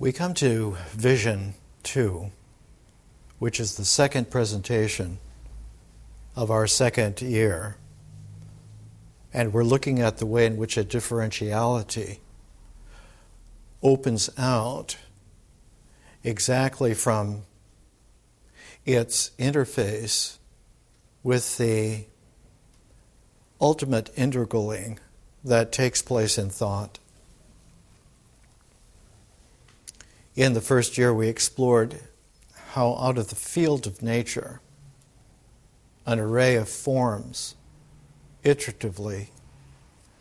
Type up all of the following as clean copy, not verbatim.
We come to Vision 2, which is the second presentation of our second year. And we're looking at the way in which a differentiality opens out exactly from its interface with the ultimate integraling that takes place in thought. In the first year, we explored how out of the field of nature, an array of forms iteratively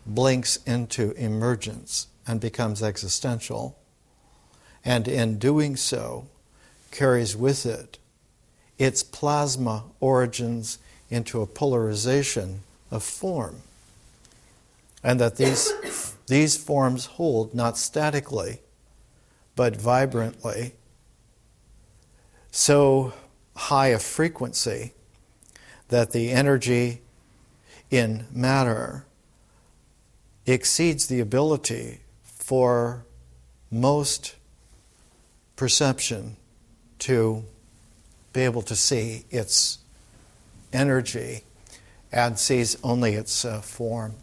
blinks into emergence and becomes existential, and in doing so, carries with it its plasma origins into a polarization of form, and that these forms hold not statically, but vibrantly, so high a frequency that the energy in matter exceeds the ability for most perception to be able to see its energy and sees only its form.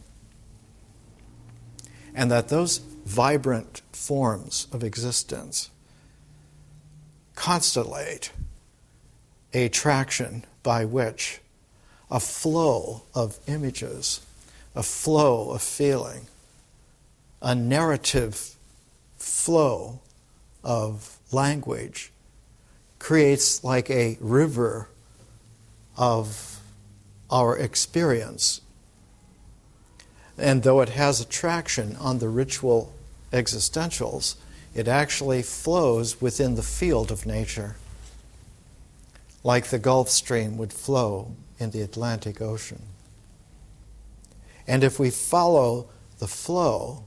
And that those vibrant forms of existence constellate a traction by which a flow of images, a flow of feeling, a narrative flow of language creates like a river of our experience. And though it has attraction on the ritual existentials, it actually flows within the field of nature, like the Gulf Stream would flow in the Atlantic Ocean. And if we follow the flow,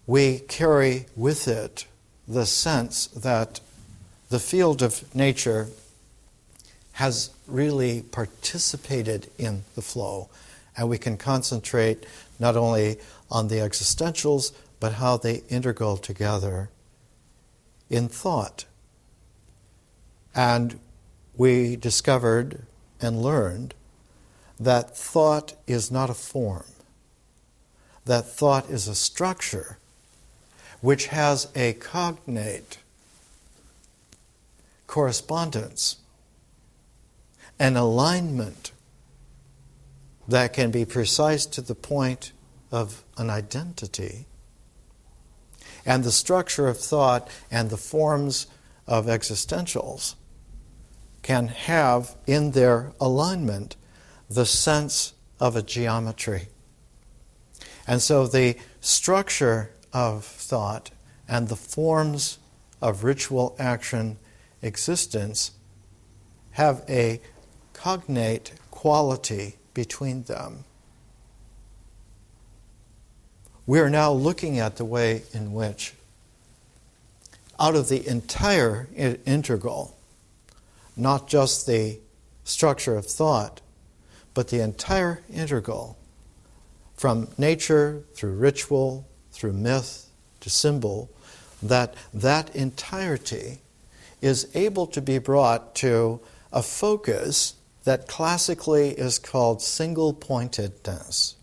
we carry with it the sense that the field of nature has really participated in the flow, and we can concentrate not only on the existentials, but how they intergo together in thought. And we discovered and learned that thought is not a form, that thought is a structure which has a cognate correspondence, an alignment that can be precise to the point of an identity. And the structure of thought and the forms of existentials can have in their alignment the sense of a geometry. And so the structure of thought and the forms of ritual action existence have a cognate quality between them. We are now looking at the way in which, out of the entire integral, not just the structure of thought, but the entire integral, from nature through ritual, through myth to symbol, that entirety is able to be brought to a focus that classically is called single-pointedness.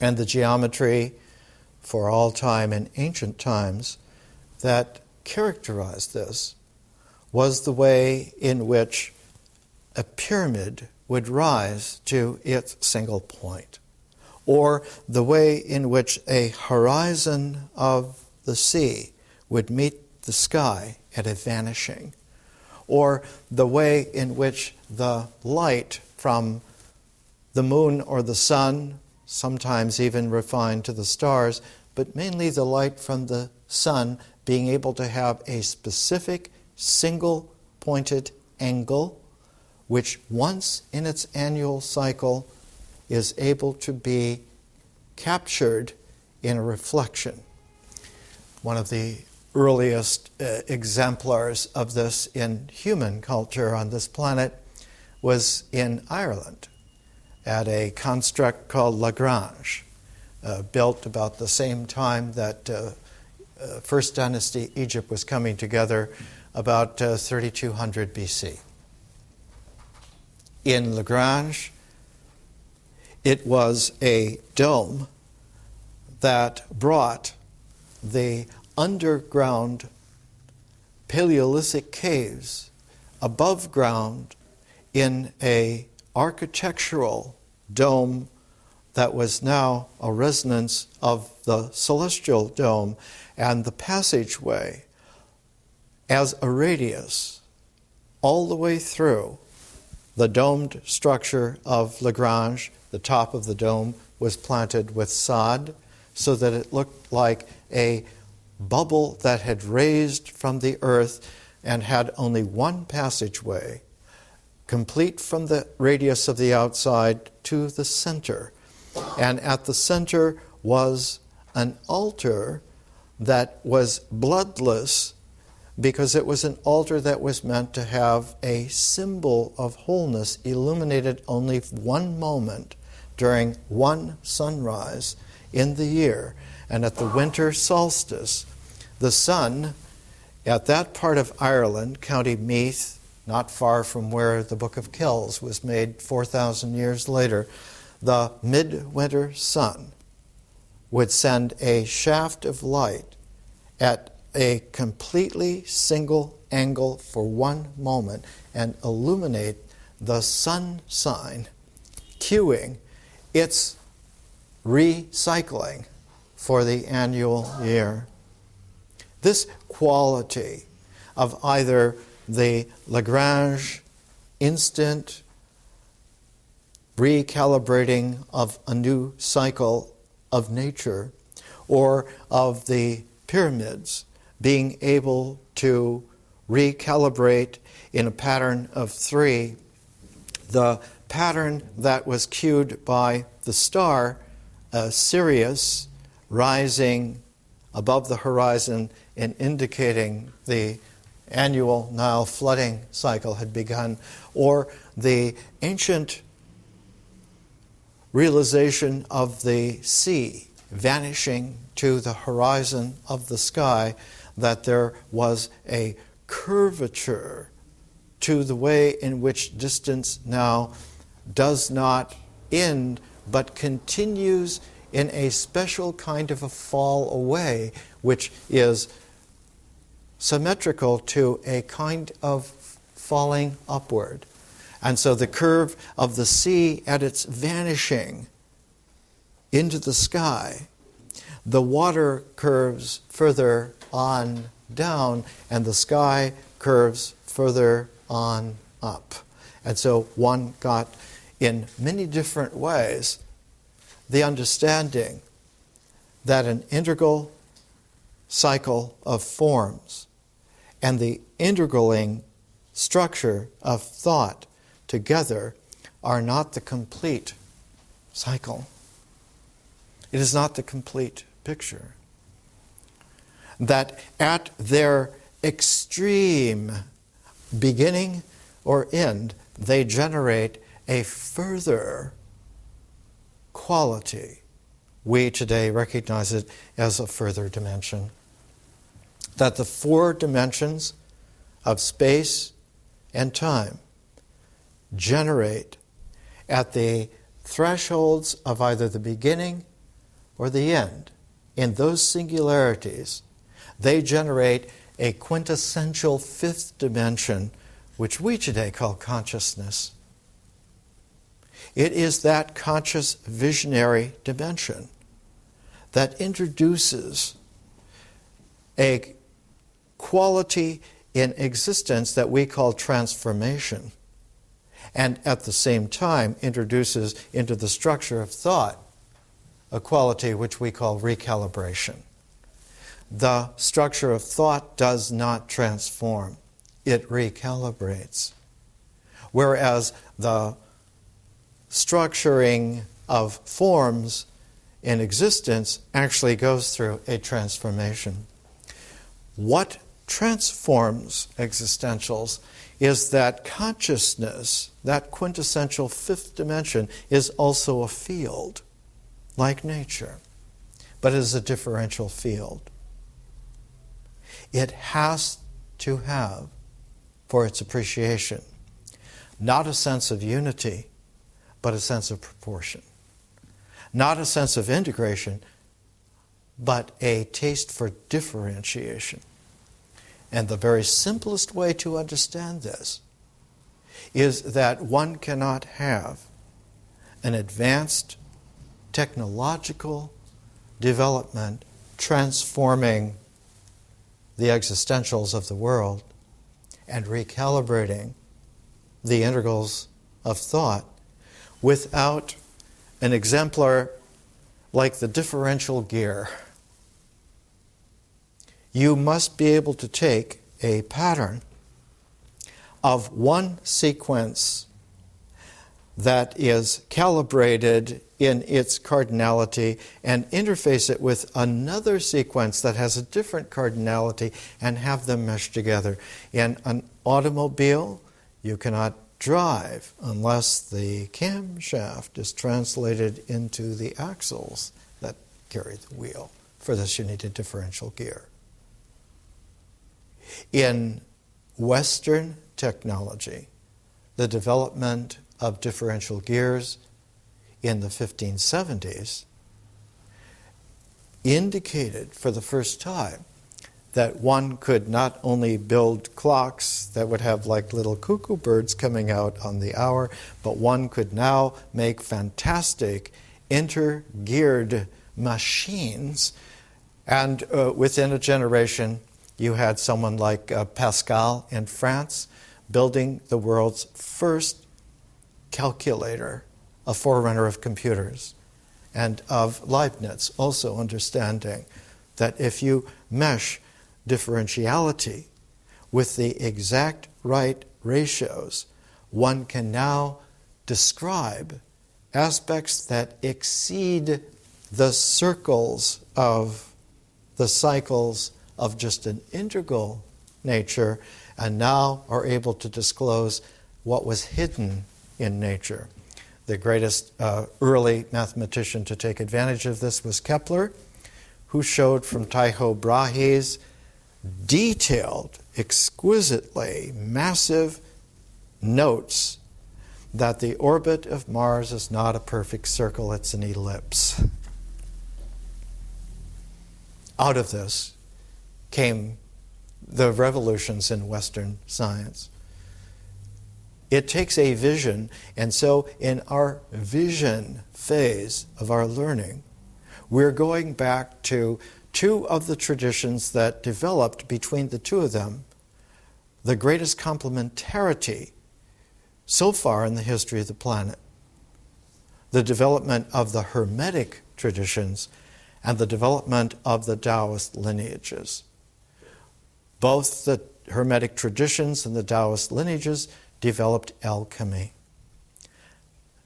And the geometry for all time in ancient times that characterized this was the way in which a pyramid would rise to its single point, or the way in which a horizon of the sea would meet the sky at a vanishing, or the way in which the light from the moon or the sun, sometimes even refined to the stars, but mainly the light from the sun being able to have a specific single-pointed angle, which once in its annual cycle is able to be captured in a reflection. One of the earliest exemplars of this in human culture on this planet was in Ireland at a construct called Lagrange, built about the same time that First Dynasty Egypt was coming together about 3200 BC. In Lagrange, it was a dome that brought the underground Paleolithic caves above ground in a architectural dome that was now a resonance of the celestial dome, and the passageway as a radius all the way through the domed structure of Lagrange. The top of the dome was planted with sod so that it looked like a bubble that had raised from the earth and had only one passageway, complete from the radius of the outside to the center. And at the center was an altar that was bloodless, because it was an altar that was meant to have a symbol of wholeness illuminated only one moment during one sunrise in the year. And at the winter solstice, the sun at that part of Ireland, County Meath, not far from where the Book of Kells was made 4,000 years later, the midwinter sun would send a shaft of light at a completely single angle for one moment and illuminate the sun sign, cueing its recycling for the annual year. This quality of either the Lagrange instant recalibrating of a new cycle of nature, or of the pyramids being able to recalibrate in a pattern of three, the pattern that was cued by the star Sirius rising above the horizon and indicating the annual Nile flooding cycle had begun, or the ancient realization of the sea vanishing to the horizon of the sky, that there was a curvature to the way in which distance now does not end but continues in a special kind of a fall away, which is symmetrical to a kind of falling upward. And so the curve of the sea at its vanishing into the sky, the water curves further on down, and the sky curves further on up. And so one got, in many different ways, the understanding that an integral cycle of forms and the integraling structure of thought together are not the complete cycle. It is not the complete picture. That at their extreme beginning or end, they generate a further quality. We today recognize it as a further dimension. That the four dimensions of space and time generate at the thresholds of either the beginning or the end. In those singularities, they generate a quintessential fifth dimension, which we today call consciousness. It is that conscious visionary dimension that introduces a quality in existence that we call transformation, and at the same time introduces into the structure of thought a quality which we call recalibration. The structure of thought does not transform, it recalibrates. Whereas the structuring of forms in existence actually goes through a transformation. What transforms existentials is that consciousness, that quintessential fifth dimension, is also a field, like nature, but it is a differential field. it has to have for its appreciation not a sense of unity, but a sense of proportion. Not a sense of integration, but a taste for differentiation. And the very simplest way to understand this is that one cannot have an advanced technological development transforming the existentials of the world and recalibrating the integrals of thought without an exemplar like the differential gear. You must be able to take a pattern of one sequence that is calibrated in its cardinality and interface it with another sequence that has a different cardinality and have them mesh together. In an automobile, you cannot drive unless the camshaft is translated into the axles that carry the wheel. For this, you need a differential gear. In Western technology, the development of differential gears in the 1570s indicated for the first time that one could not only build clocks that would have like little cuckoo birds coming out on the hour, but one could now make fantastic inter-geared machines. And within a generation, you had someone like Pascal in France building the world's first calculator, a forerunner of computers, and of Leibniz also understanding that if you mesh differentiality with the exact right ratios, one can now describe aspects that exceed the circles of the cycles of just an integral nature, and now are able to disclose what was hidden in nature. The greatest early mathematician to take advantage of this was Kepler, who showed from Tycho Brahe's detailed, exquisitely massive notes that the orbit of Mars is not a perfect circle, it's an ellipse. Out of this came the revolutions in Western science. It takes a vision, and so in our vision phase of our learning, we're going back to two of the traditions that developed between the two of them, the greatest complementarity so far in the history of the planet. The development of the Hermetic Traditions and the development of the Taoist lineages. Both the Hermetic Traditions and the Taoist lineages developed alchemy.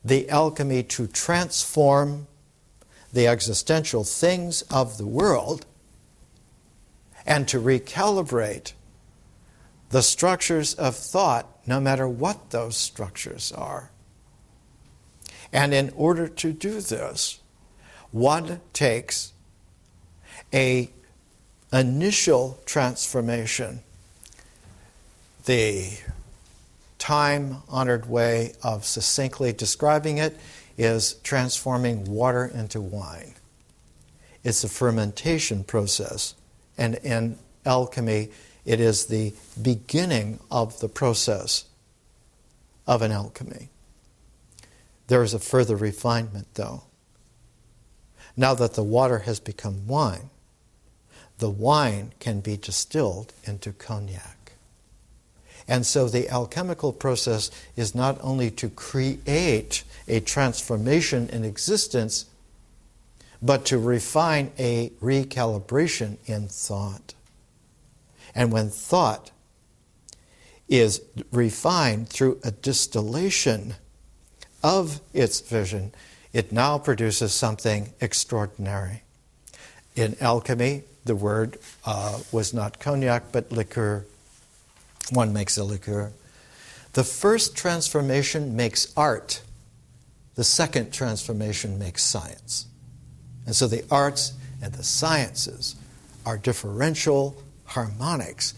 The alchemy to transform the existential things of the world and to recalibrate the structures of thought, no matter what those structures are. And in order to do this, one takes an initial transformation. The time-honored way of succinctly describing it is transforming water into wine. It's a fermentation process, and in alchemy, it is the beginning of the process of an alchemy. There is a further refinement, though. Now that the water has become wine, the wine can be distilled into cognac. And so the alchemical process is not only to create a transformation in existence, but to refine a recalibration in thought. And when thought is refined through a distillation of its vision, it now produces something extraordinary. In alchemy, the word was not cognac, but liqueur. One makes a liqueur. The first transformation makes art. The second transformation makes science. And so the arts and the sciences are differential harmonics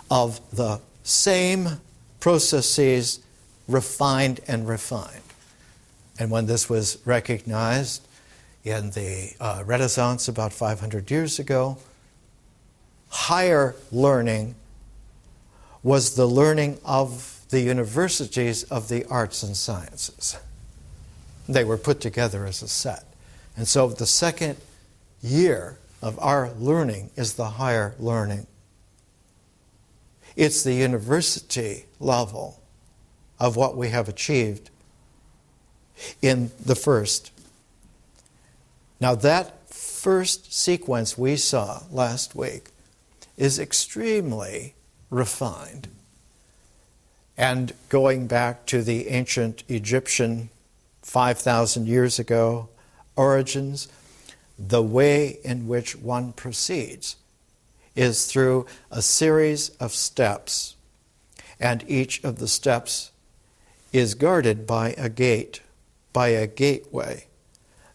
of the same processes refined and refined. And when this was recognized in the Renaissance about 500 years ago, higher learning was the learning of the universities of the arts and sciences. They were put together as a set. And so the second year of our learning is the higher learning. It's the university level of what we have achieved in the first. Now that first sequence we saw last week is extremely refined. And going back to the ancient Egyptian 5,000 years ago origins, the way in which one proceeds is through a series of steps, and each of the steps is guarded by a gate, by a gateway,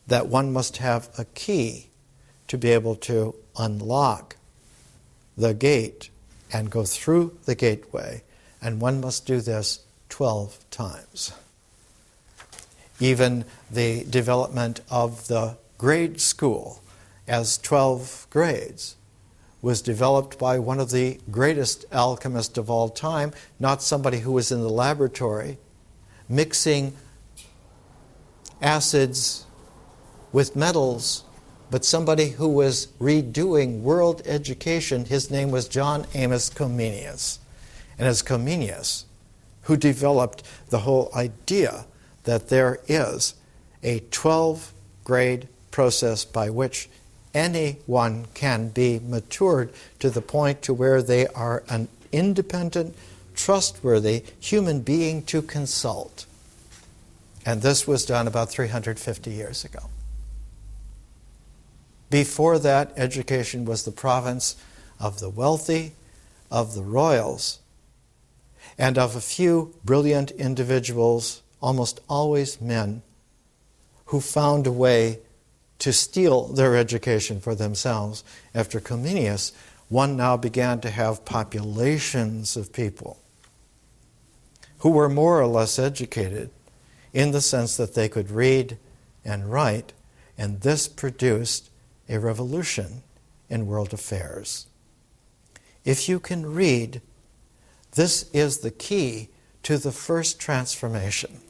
that one must have a key to be able to unlock the gate and go through the gateway, and one must do this 12 times. Even the development of the grade school as 12 grades was developed by one of the greatest alchemists of all time, not somebody who was in the laboratory mixing acids with metals, but somebody who was redoing world education. His name was John Amos Comenius. And it's Comenius who developed the whole idea that there is a 12-grade process by which anyone can be matured to the point to where they are an independent, trustworthy human being to consult. And this was done about 350 years ago. Before that, education was the province of the wealthy, of the royals, and of a few brilliant individuals, almost always men, who found a way to steal their education for themselves. After Comenius, one now began to have populations of people who were more or less educated in the sense that they could read and write, and this produced a revolution in world affairs. If you can read, this is the key to the first transformation.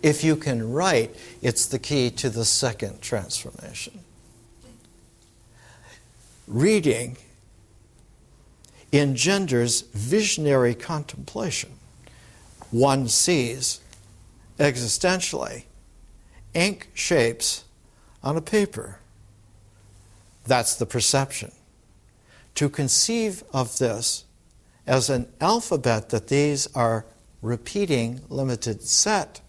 If you can write, it's the key to the second transformation. Reading engenders visionary contemplation. One sees existentially ink shapes on a paper. That's the perception. To conceive of this as an alphabet, that these are repeating limited set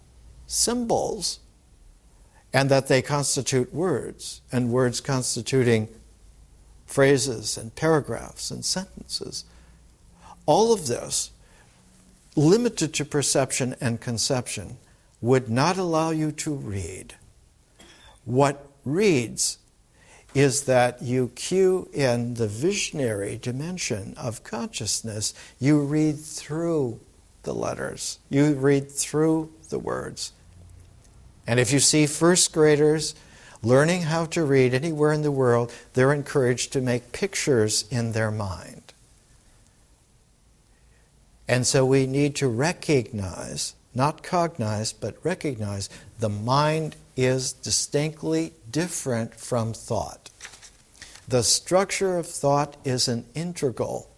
symbols, and that they constitute words, and words constituting phrases and paragraphs and sentences. All of this, limited to perception and conception, would not allow you to read. What reads is that you cue in the visionary dimension of consciousness. You read through the letters. You read through the words. And if you see first graders learning how to read anywhere in the world, they're encouraged to make pictures in their mind. And so we need to recognize, not cognize, but recognize, the mind is distinctly different from thought. The structure of thought is an integral.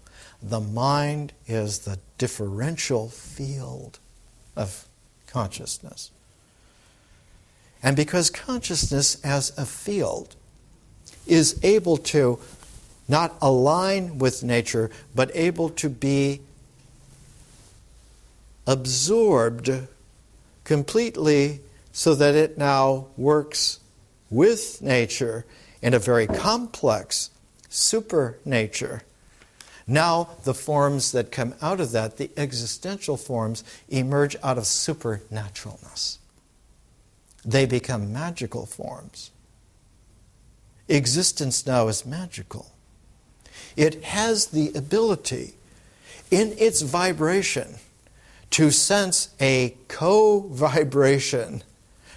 The mind is the differential field of consciousness. And because consciousness as a field is able to not align with nature, but able to be absorbed completely so that it now works with nature in a very complex supernature. Now the forms that come out of that, the existential forms, emerge out of supernaturalness. They become magical forms. Existence now is magical. It has the ability in its vibration to sense a co-vibration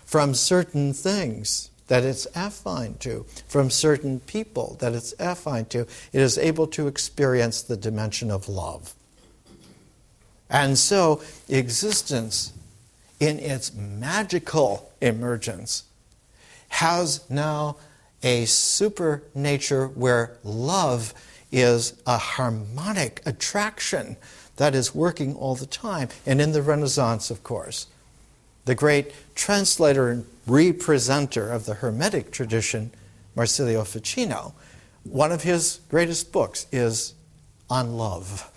from certain things that it's affine to, from certain people that it's affine to. It is able to experience the dimension of love. And so existence in its magical emergence has now a super nature where love is a harmonic attraction that is working all the time. And in the Renaissance, of course, the great translator and representer of the Hermetic tradition, Marsilio Ficino, one of his greatest books is on love.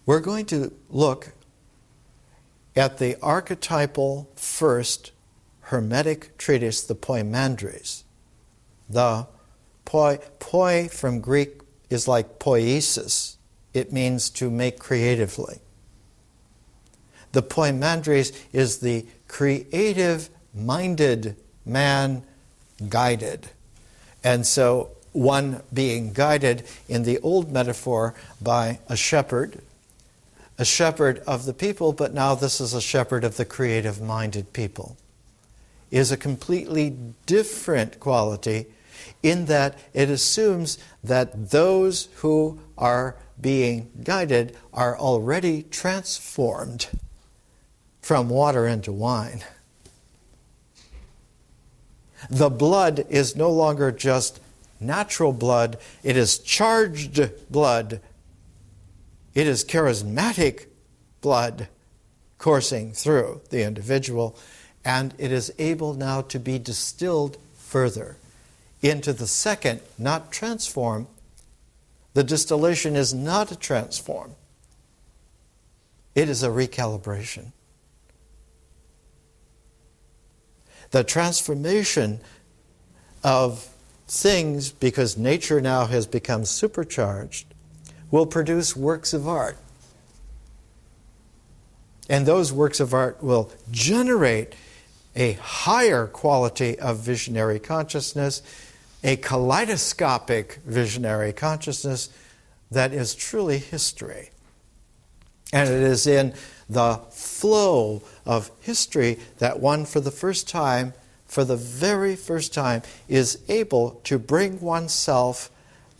We're going to look at the archetypal first Hermetic treatise, the Poimandres. The poi from Greek is like poiesis. It means to make creatively. The Poimandres is the creative-minded man guided. And so one being guided in the old metaphor by a shepherd of the people, but now this is a shepherd of the creative-minded people, is a completely different quality in that it assumes that those who are being guided are already transformed from water into wine. The blood is no longer just natural blood, it is charged blood. It is charismatic blood coursing through the individual, and it is able now to be distilled further into the second, not transform. The distillation is not a transform. It is a recalibration. The transformation of things, because nature now has become supercharged, will produce works of art. And those works of art will generate a higher quality of visionary consciousness, a kaleidoscopic visionary consciousness that is truly history. And it is in the flow of history that one for the very first time, is able to bring oneself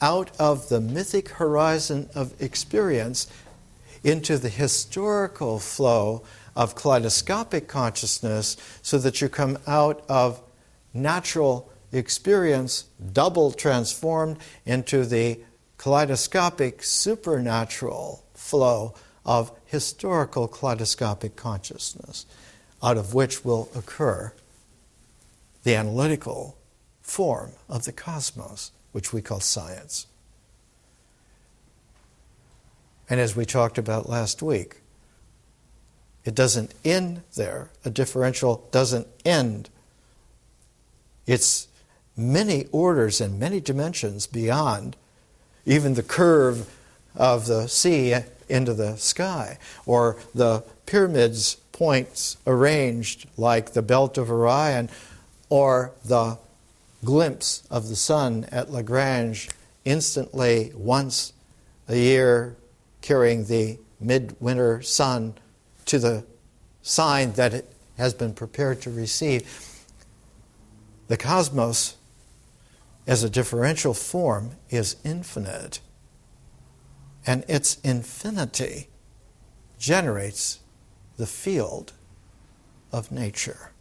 out of the mythic horizon of experience into the historical flow of kaleidoscopic consciousness, so that you come out of natural experience, double transformed, into the kaleidoscopic supernatural flow of historical kaleidoscopic consciousness, out of which will occur the analytical form of the cosmos, which we call science. And as we talked about last week, it doesn't end there. A differential doesn't end. It's many orders and many dimensions beyond even the curve of the sea into the sky, or the pyramids points arranged like the belt of Orion, or the glimpse of the sun at Lagrange instantly once a year, carrying the midwinter sun to the sign that it has been prepared to receive. The cosmos, as a differential form, is infinite. And its infinity generates the field of nature.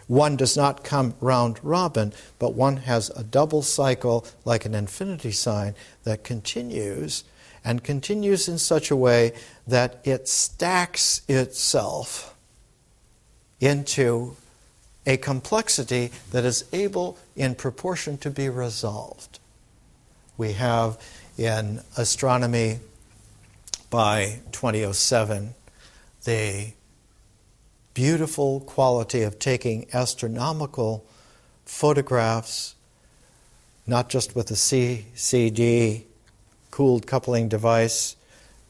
One does not come round robin, but one has a double cycle like an infinity sign that continues, and continues in such a way that it stacks itself into a complexity that is able in proportion to be resolved. We have in astronomy by 2007 the beautiful quality of taking astronomical photographs, not just with a CCD, cooled coupling device,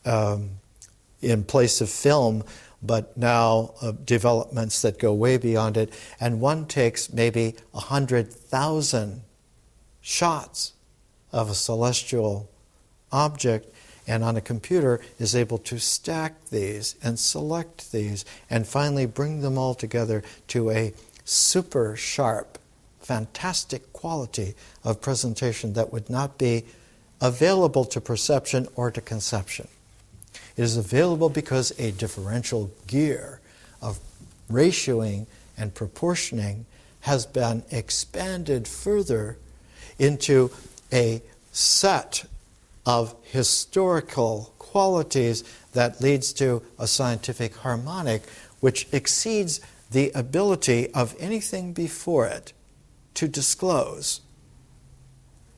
in place of film, but now developments that go way beyond it. And one takes maybe 100,000 shots of a celestial object, and on a computer is able to stack these and select these and finally bring them all together to a super sharp, fantastic quality of presentation that would not be available to perception or to conception. It is available because a differential gear of ratioing and proportioning has been expanded further into a set of historical qualities that leads to a scientific harmonic which exceeds the ability of anything before it to disclose.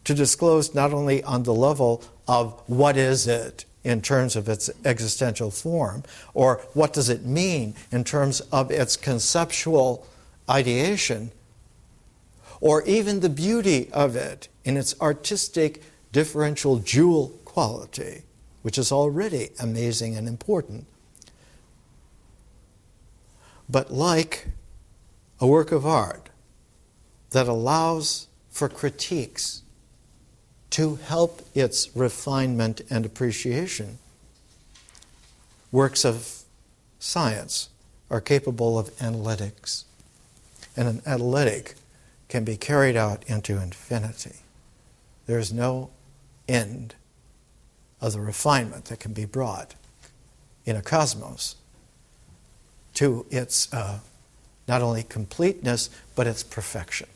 To disclose not only on the level of what is it in terms of its existential form, or what does it mean in terms of its conceptual ideation, or even the beauty of it in its artistic differential jewel quality, which is already amazing and important. But like a work of art that allows for critiques to help its refinement and appreciation, works of science are capable of analytics. And an analytic can be carried out into infinity. There is no end of the refinement that can be brought in a cosmos to its not only completeness, but its perfection.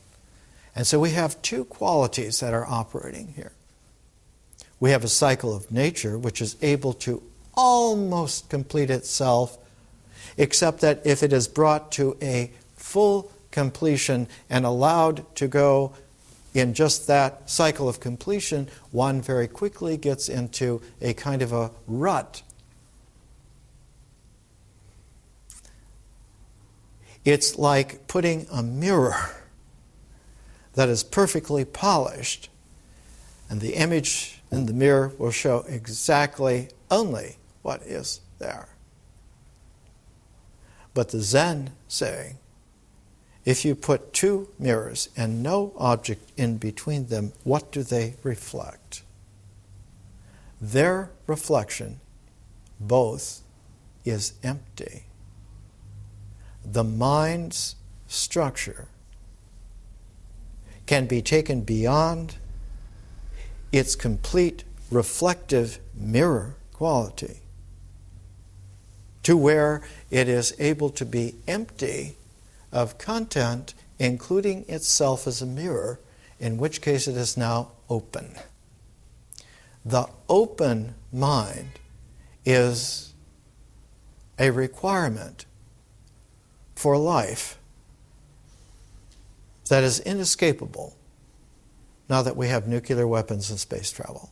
And so we have two qualities that are operating here. We have a cycle of nature which is able to almost complete itself, except that if it is brought to a full completion and allowed to go in just that cycle of completion, one very quickly gets into a kind of a rut. It's like putting a mirror that is perfectly polished, and the image in the mirror will show exactly only what is there. But the Zen saying, if you put two mirrors and no object in between them, what do they reflect? Their reflection, both, is empty. The mind's structure can be taken beyond its complete reflective mirror quality to where it is able to be empty of content, including itself as a mirror, in which case it is now open. The open mind is a requirement for life that is inescapable now that we have nuclear weapons and space travel,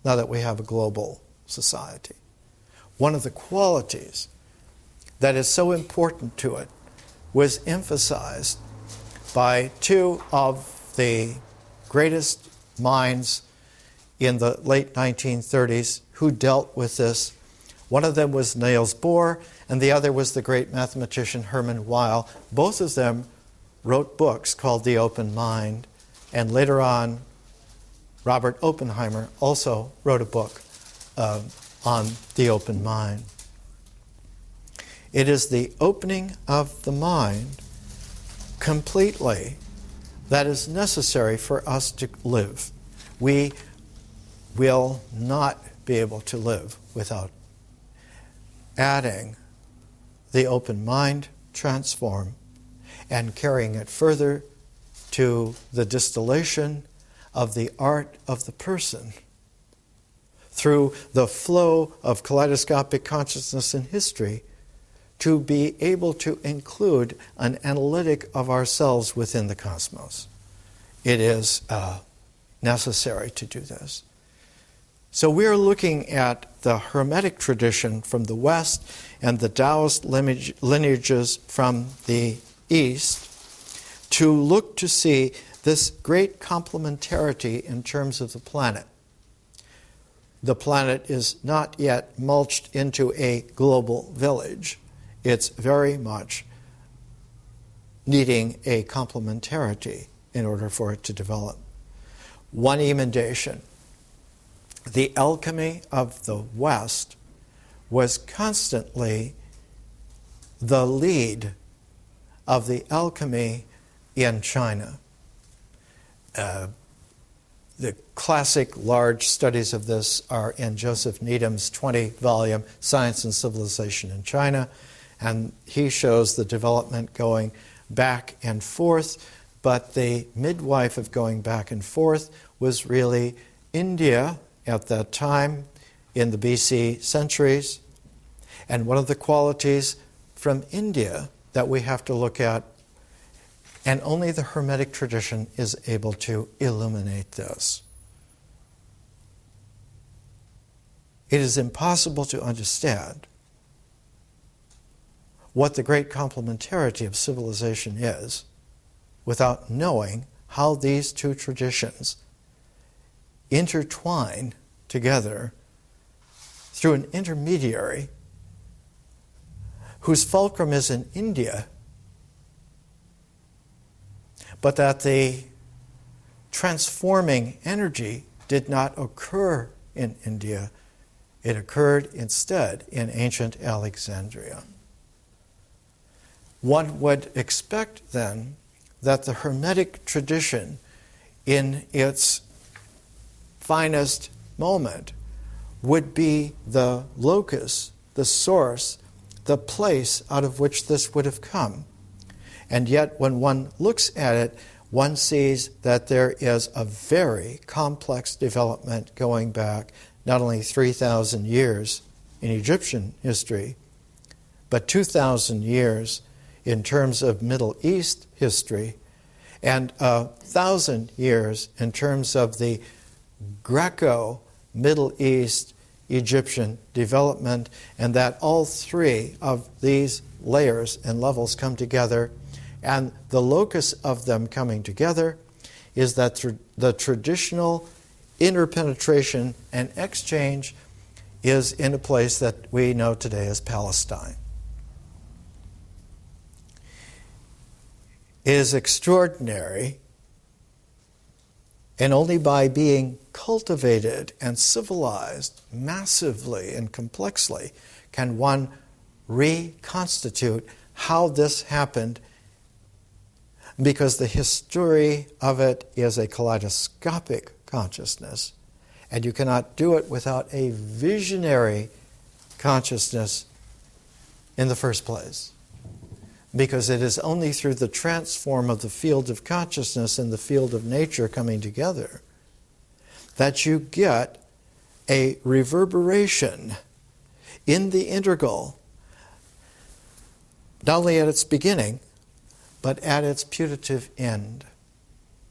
now that we have a global society. One of the qualities that is so important to it was emphasized by two of the greatest minds in the late 1930s who dealt with this. One of them was Niels Bohr, and the other was the great mathematician Hermann Weyl. Both of them wrote books called The Open Mind, and later on, Robert Oppenheimer also wrote a book on the open mind. It is the opening of the mind completely that is necessary for us to live. We will not be able to live without adding the open mind transform and carrying it further to the distillation of the art of the person through the flow of kaleidoscopic consciousness in history, to be able to include an analytic of ourselves within the cosmos. It is necessary to do this. So we're looking at the Hermetic tradition from the West and the Taoist lineages from the East to look to see this great complementarity in terms of the planet. The planet is not yet mulched into a global village. It's very much needing a complementarity in order for it to develop. one emendation. The alchemy of the West was constantly the lead of the alchemy in China. The classic large studies of this are in Joseph Needham's 20-volume Science and Civilization in China, and he shows the development going back and forth, but the midwife of going back and forth was really India at that time in the BC centuries. And one of the qualities from India that we have to look at, and only the Hermetic tradition is able to illuminate this. It is impossible to understand what the great complementarity of civilization is without knowing how these two traditions intertwine together through an intermediary whose fulcrum is in India, but that the transforming energy did not occur in India. It occurred instead in ancient Alexandria. One would expect then that the Hermetic tradition in its finest moment would be the locus, the source, the place out of which this would have come. And yet when one looks at it, one sees that there is a very complex development going back not only 3,000 years in Egyptian history, but 2,000 years in terms of Middle East history, and 1,000 years in terms of the Greco-Middle East Egyptian development, and that all three of these layers and levels come together, and the locus of them coming together is that the traditional interpenetration and exchange is in a place that we know today as Palestine. It is extraordinary, and only by being cultivated and civilized massively and complexly can one reconstitute how this happened, because the history of it is a kaleidoscopic consciousness, and you cannot do it without a visionary consciousness in the first place. Because it is only through the transform of the field of consciousness and the field of nature coming together that you get a reverberation in the integral, not only at its beginning, but at its putative end.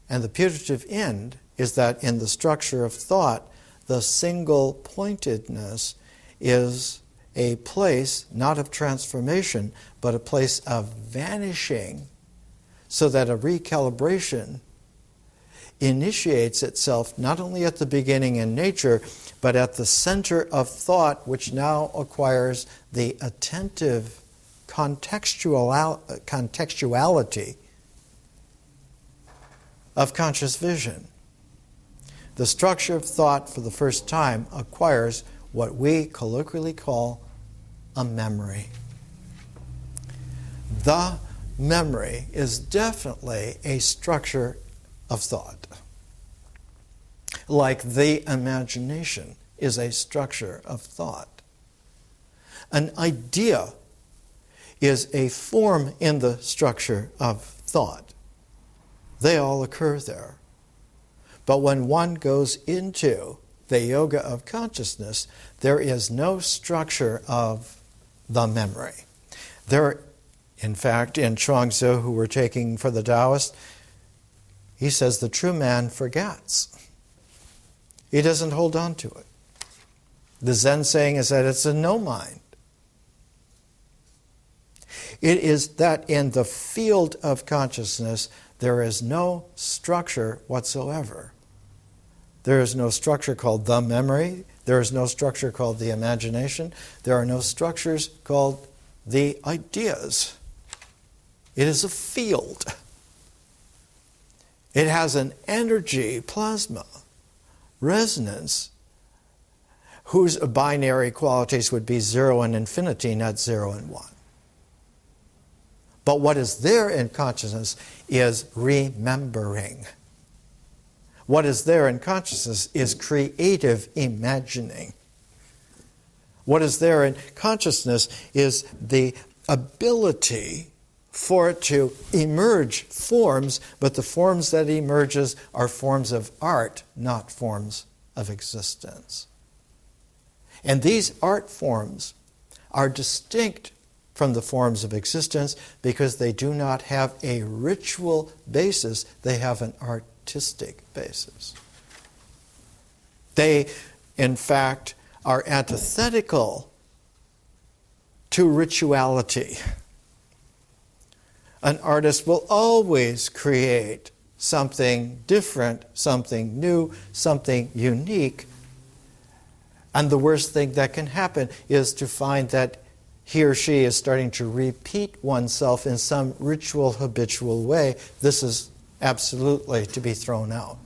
And the putative end is that in the structure of thought, the single-pointedness is a place not of transformation, but a place of vanishing, so that a recalibration initiates itself not only at the beginning in nature, but at the center of thought, which now acquires the attentive contextuality of conscious vision. The structure of thought for the first time acquires what we colloquially call a memory. The memory is definitely a structure of thought, like the imagination is a structure of thought. An idea is a form in the structure of thought. They all occur there. But when one goes into the yoga of consciousness, there is no structure of the memory. There, in fact, in Chuang-Tzu, who we're taking for the Taoist, he says the true man forgets. He doesn't hold on to it. The Zen saying is that it's a no mind. It is that in the field of consciousness, there is no structure whatsoever. There is no structure called the memory. There is no structure called the imagination. There are no structures called the ideas. It is a field. It has an energy, plasma, resonance, whose binary qualities would be 0 and infinity, not 0 and 1. But what is there in consciousness is remembering. What is there in consciousness is creative imagining. What is there in consciousness is the ability for it to emerge forms, but the forms that emerges are forms of art, not forms of existence. And these art forms are distinct from the forms of existence because they do not have a ritual basis, they have an artistic basis. They, in fact, are antithetical to rituality. An artist will always create something different, something new, something unique. And the worst thing that can happen is to find that he or she is starting to repeat oneself in some ritual, habitual way. This is absolutely to be thrown out.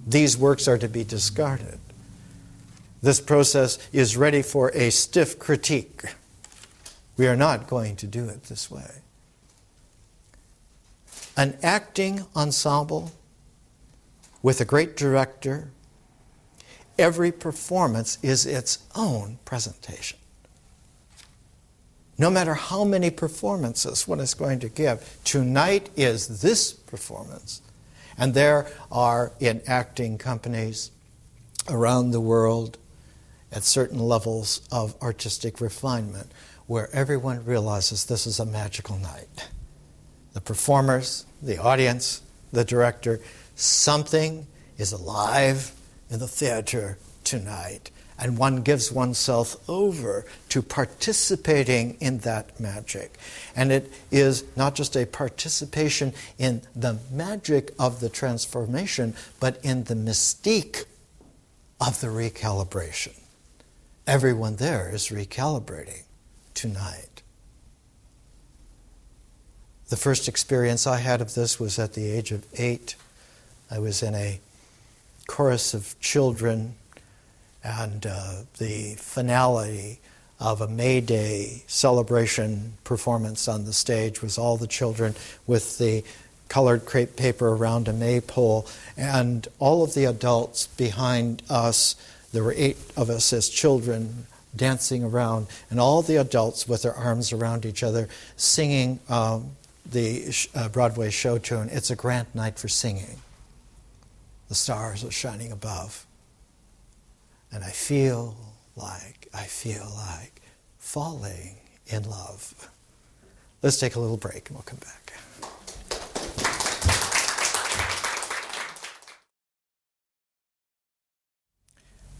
These works are to be discarded. This process is ready for a stiff critique. We are not going to do it this way. An acting ensemble with a great director, every performance is its own presentation. No matter how many performances one is going to give, tonight is this performance. And there are in acting companies around the world at certain levels of artistic refinement where everyone realizes this is a magical night. The performers, the audience, the director, something is alive in the theater tonight. And one gives oneself over to participating in that magic. And it is not just a participation in the magic of the transformation, but in the mystique of the recalibration. Everyone there is recalibrating tonight. The first experience I had of this was at the age of 8. I was in a chorus of children, and the finale of a May Day celebration performance on the stage was all the children with the colored crepe paper around a maypole, and all of the adults behind us. There were 8 of us as children dancing around, and all the adults with their arms around each other singing the Broadway show tune, "It's a Grand Night for Singing." The stars are shining above. And I feel like falling in love. Let's take a little break and we'll come back.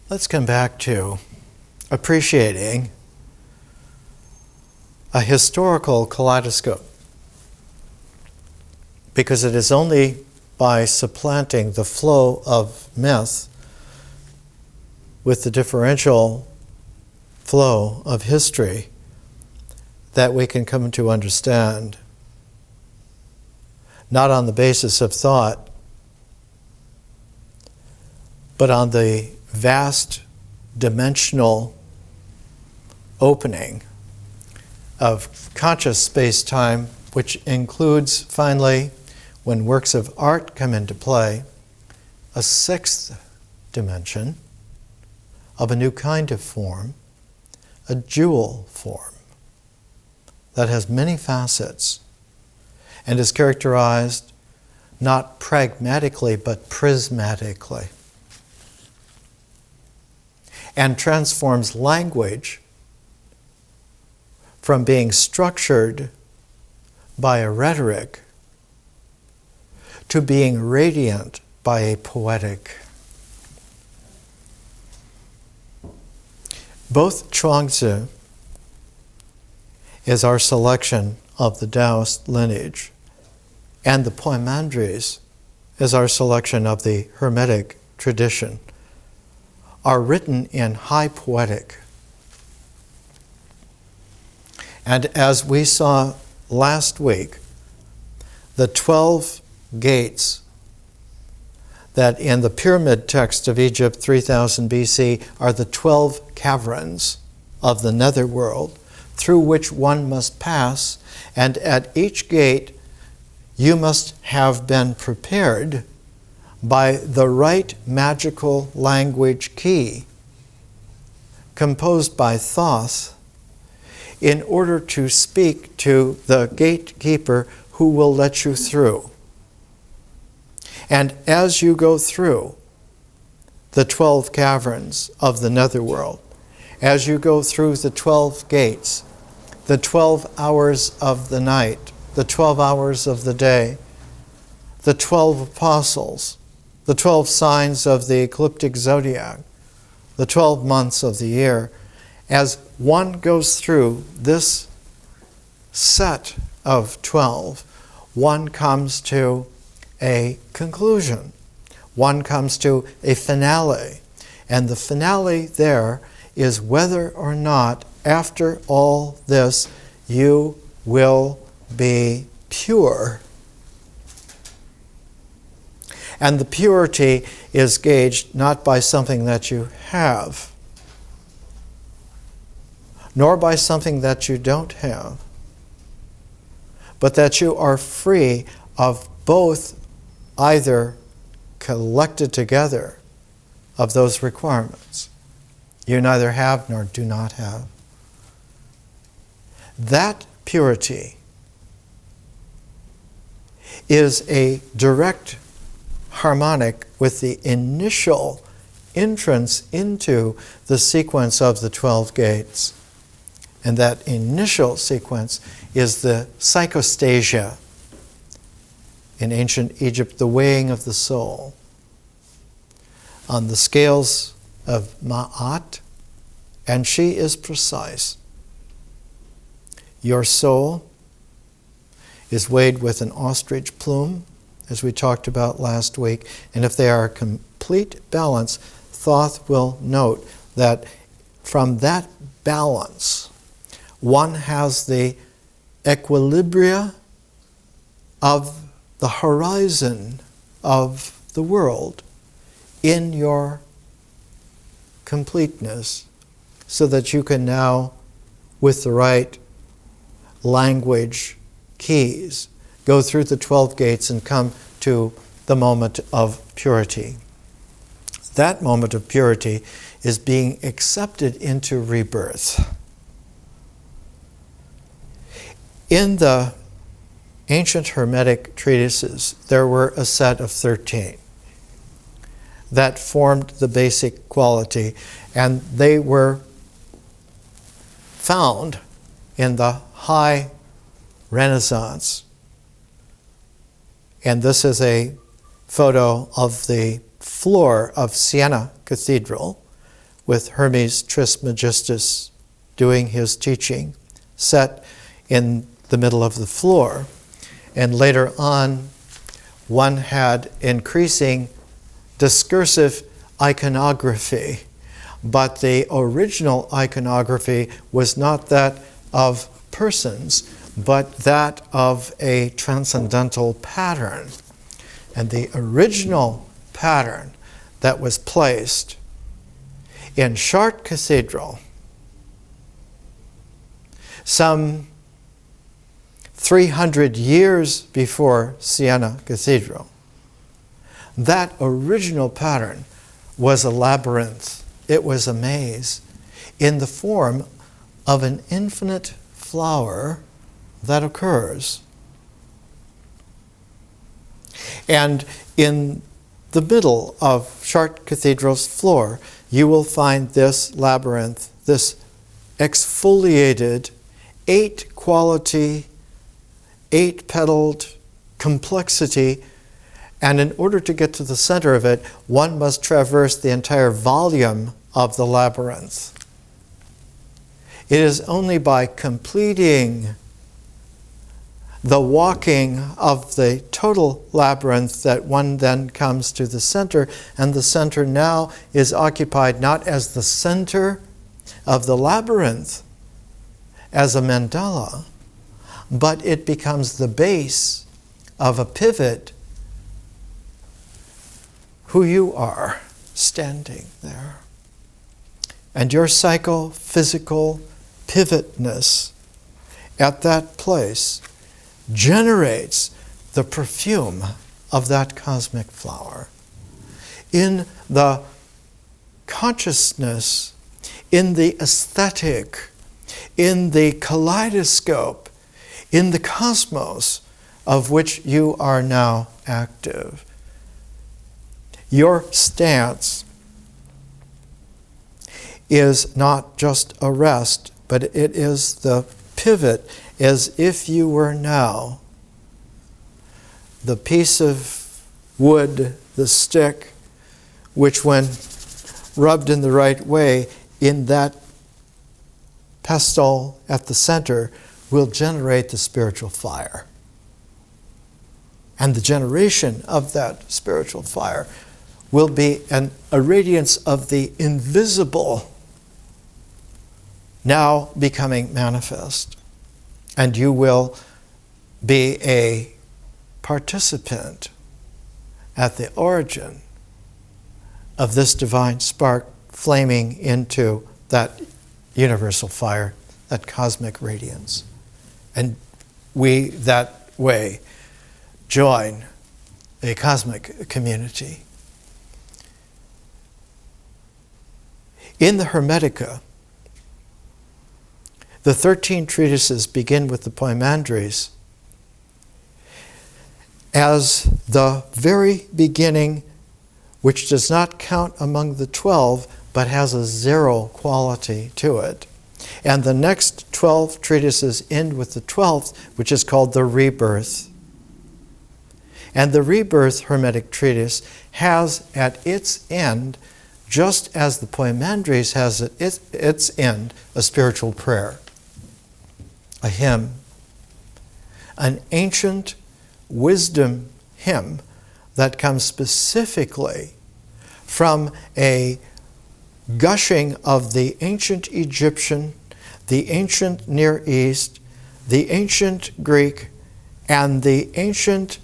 Let's come back to appreciating a historical kaleidoscope. Because it is only by supplanting the flow of myth with the differential flow of history that we can come to understand, not on the basis of thought, but on the vast dimensional opening of conscious space-time, which includes, finally, when works of art come into play, a 6th dimension of a new kind of form, a jewel form that has many facets and is characterized not pragmatically but prismatically, and transforms language from being structured by a rhetoric to being radiant by a poetic. Both Chuangzi is our selection of the Taoist lineage, and the Poimandres is our selection of the Hermetic tradition, are written in high poetic. And as we saw last week, the 12 gates that in the pyramid text of Egypt 3000 BC are the 12 caverns of the netherworld through which one must pass, and at each gate you must have been prepared by the right magical language key composed by Thoth in order to speak to the gatekeeper who will let you through. And as you go through the 12 caverns of the netherworld, as you go through the 12 gates, the 12 hours of the night, the 12 hours of the day, the 12 apostles, the 12 signs of the ecliptic zodiac, the 12 months of the year, as one goes through this set of 12, one comes to a conclusion. One comes to a finale. And the finale there is whether or not, after all this, you will be pure. And the purity is gauged not by something that you have, nor by something that you don't have, but that you are free of both, either collected together, of those requirements. You neither have nor do not have. That purity is a direct harmonic with the initial entrance into the sequence of the 12 gates. And that initial sequence is the psychostasia. In ancient Egypt, the weighing of the soul. On the scales of Ma'at, and she is precise. Your soul is weighed with an ostrich plume, as we talked about last week, and if they are a complete balance, Thoth will note that from that balance, one has the equilibria of the horizon of the world in your completeness, so that you can now, with the right language keys, go through the 12 gates and come to the moment of purity. That moment of purity is being accepted into rebirth. In the ancient Hermetic Treatises, there were a set of 13 that formed the basic quality, and they were found in the High Renaissance. And this is a photo of the floor of Siena Cathedral with Hermes Trismegistus doing his teaching, set in the middle of the floor. And later on, one had increasing discursive iconography, but the original iconography was not that of persons, but that of a transcendental pattern. And the original pattern that was placed in Chartres Cathedral some 300 years before Siena Cathedral, that original pattern was a labyrinth. It was a maze in the form of an infinite flower that occurs. And in the middle of Chartres Cathedral's floor, you will find this labyrinth, this exfoliated, 8-quality, 8-petaled complexity. And in order to get to the center of it, one must traverse the entire volume of the labyrinth. It is only by completing the walking of the total labyrinth that one then comes to the center, and the center now is occupied not as the center of the labyrinth, as a mandala, but it becomes the base of a pivot who you are standing there. And your psychophysical pivotness at that place generates the perfume of that cosmic flower. In the consciousness, in the aesthetic, in the kaleidoscope, in the cosmos of which you are now active. Your stance is not just a rest, but it is the pivot, as if you were now the piece of wood, the stick, which when rubbed in the right way, in that pestle at the center, will generate the spiritual fire. And the generation of that spiritual fire will be a radiance of the invisible now becoming manifest. And you will be a participant at the origin of this divine spark flaming into that universal fire, that cosmic radiance. And we, that way, join a cosmic community. In the Hermetica, the 13 treatises begin with the Poimandres as the very beginning, which does not count among the 12, but has a zero quality to it. And the next 12 treatises end with the 12th, which is called the Rebirth. And the Rebirth Hermetic Treatise has at its end, just as the Poimandres has at its end, a spiritual prayer, a hymn, an ancient wisdom hymn that comes specifically from a gushing of the ancient Egyptian, the ancient Near East, the ancient Greek, and the ancient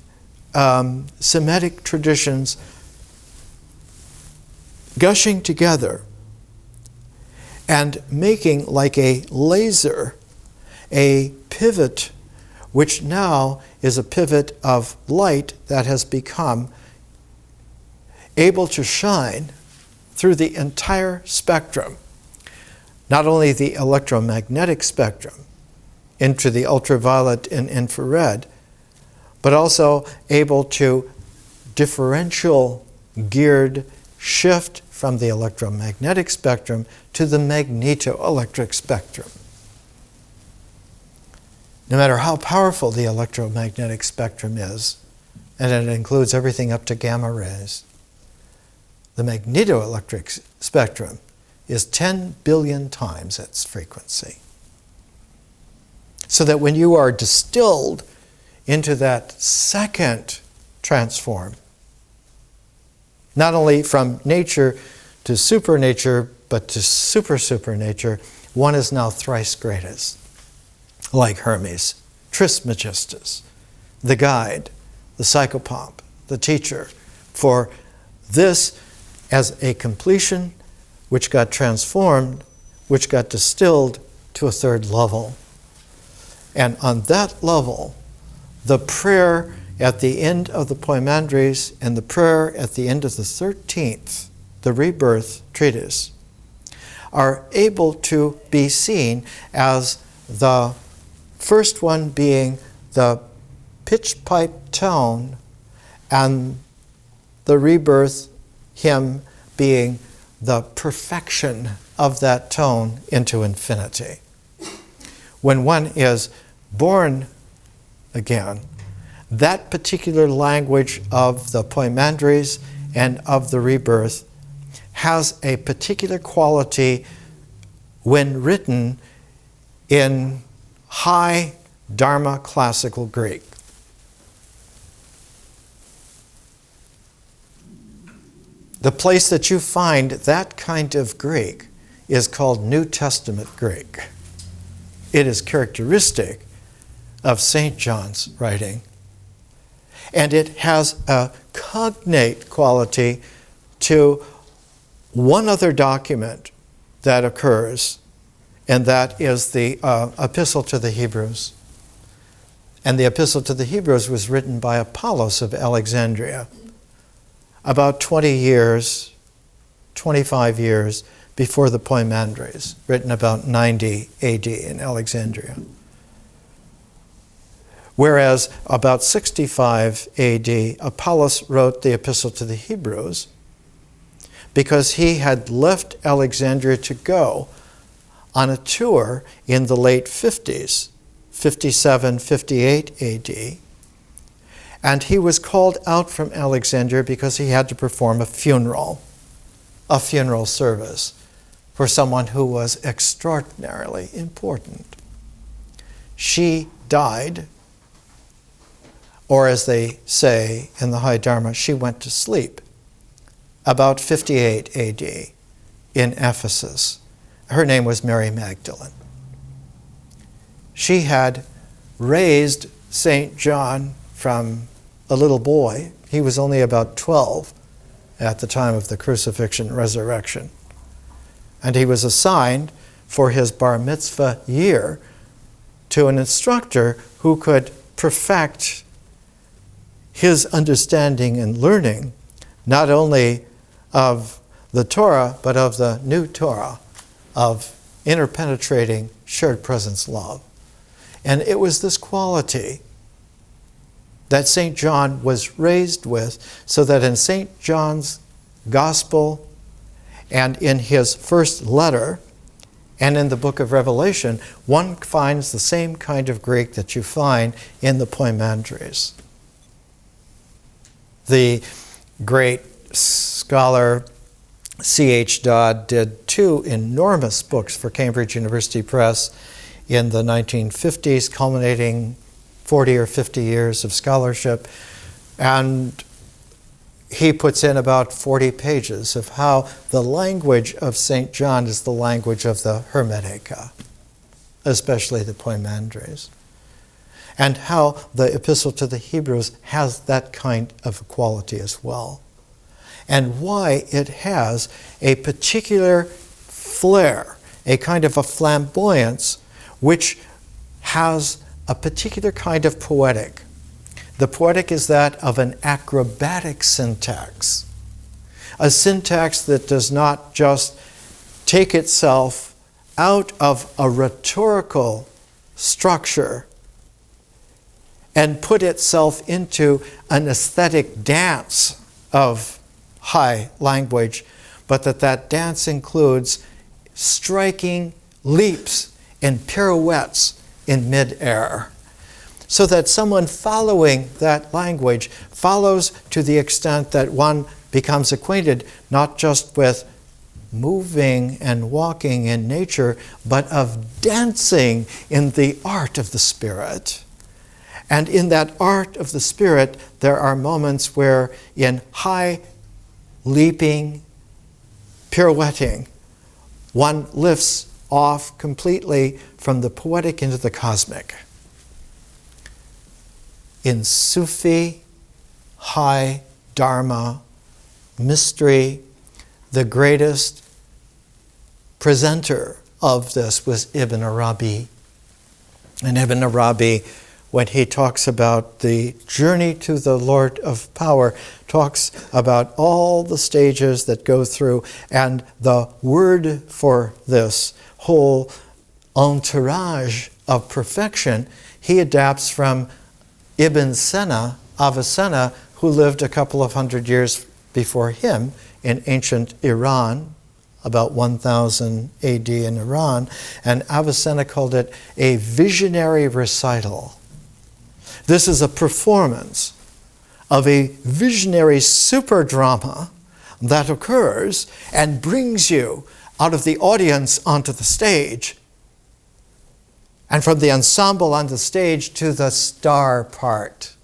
Semitic traditions gushing together and making like a laser a pivot, which now is a pivot of light that has become able to shine through the entire spectrum, not only the electromagnetic spectrum into the ultraviolet and infrared, but also able to differential geared shift from the electromagnetic spectrum to the magnetoelectric spectrum. No matter how powerful the electromagnetic spectrum is, and it includes everything up to gamma rays, the magnetoelectric spectrum is 10 billion times its frequency. So that when you are distilled into that second transform, not only from nature to supernature, but to supernature, one is now thrice greatest, like Hermes, Trismegistus, the guide, the psychopomp, the teacher, for this as a completion which got transformed, which got distilled to a third level. And on that level, the prayer at the end of the Poimandres and the prayer at the end of the 13th, the Rebirth Treatise, are able to be seen as the first one being the pitch pipe tone and the Rebirth hymn being the perfection of that tone into infinity. When one is born again, that particular language of the Poimandres and of the Rebirth has a particular quality when written in high Dharma classical Greek. The place that you find that kind of Greek is called New Testament Greek. It is characteristic of St. John's writing. And it has a cognate quality to one other document that occurs, and that is the Epistle to the Hebrews. And the Epistle to the Hebrews was written by Apollos of Alexandria about 20 years, 25 years before the Poimandres, written about 90 AD in Alexandria. Whereas about 65 AD, Apollos wrote the Epistle to the Hebrews because he had left Alexandria to go on a tour in the late 50s, 57, 58 AD. And he was called out from Alexandria because he had to perform a funeral service for someone who was extraordinarily important. She died, or as they say in the High Dharma, she went to sleep, about 58 AD in Ephesus. Her name was Mary Magdalene. She had raised St. John from a little boy. He was only about 12 at the time of the crucifixion and resurrection. And he was assigned for his bar mitzvah year to an instructor who could perfect his understanding and learning, not only of the Torah, but of the new Torah, of interpenetrating shared presence love. And it was this quality that St. John was raised with, so that in St. John's Gospel and in his first letter and in the book of Revelation, one finds the same kind of Greek that you find in the Poimandres. The great scholar C.H. Dodd did 2 enormous books for Cambridge University Press in the 1950s, culminating 40 or 50 years of scholarship. And he puts in about 40 pages of how the language of St. John is the language of the Hermetica, especially the Poimandres, and how the Epistle to the Hebrews has that kind of quality as well, and why it has a particular flair, a kind of a flamboyance, which has a particular kind of poetic. The poetic is that of an acrobatic syntax, a syntax that does not just take itself out of a rhetorical structure and put itself into an aesthetic dance of high language, but that dance includes striking leaps and pirouettes in mid-air, so that someone following that language follows to the extent that one becomes acquainted not just with moving and walking in nature, but of dancing in the art of the spirit. And in that art of the spirit, there are moments where in high leaping, pirouetting, one lifts off completely from the poetic into the cosmic. In Sufi, high Dharma, mystery, the greatest presenter of this was Ibn Arabi. And Ibn Arabi, when he talks about the journey to the Lord of Power, talks about all the stages that go through, and the word for this whole entourage of perfection he adapts from Ibn Sina, Avicenna, who lived a couple of hundred years before him in ancient Iran, about 1000 AD in Iran, and Avicenna called it a visionary recital. This is a performance of a visionary super drama that occurs and brings you out of the audience onto the stage, and from the ensemble on the stage to the star part,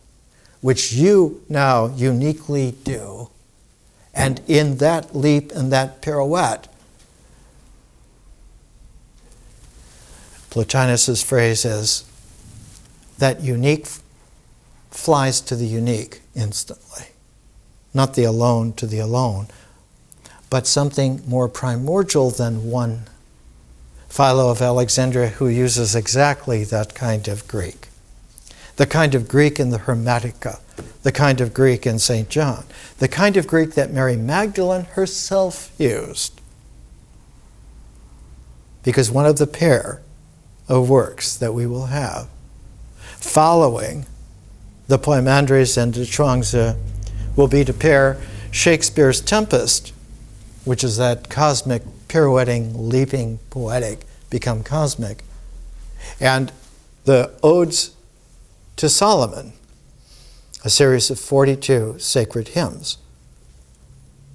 which you now uniquely do. And in that leap and that pirouette, Plotinus's phrase is, that unique flies to the unique instantly. Not the alone to the alone, but something more primordial than one. Philo of Alexandria, who uses exactly that kind of Greek. The kind of Greek in the Hermetica, the kind of Greek in St. John, the kind of Greek that Mary Magdalene herself used. Because one of the pair of works that we will have following the Poimandres and de Chuangzi will be to pair Shakespeare's Tempest, which is that cosmic, pirouetting, leaping, poetic, become cosmic, and the Odes to Solomon, a series of 42 sacred hymns,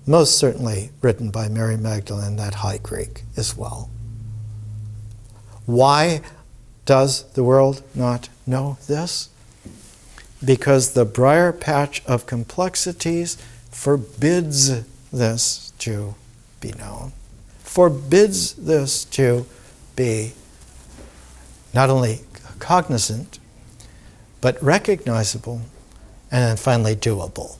most certainly written by Mary Magdalene, that High Greek as well. Why does the world not know this? Because the briar patch of complexities forbids this to be known, forbids this to be not only cognizant, but recognizable, and then finally doable.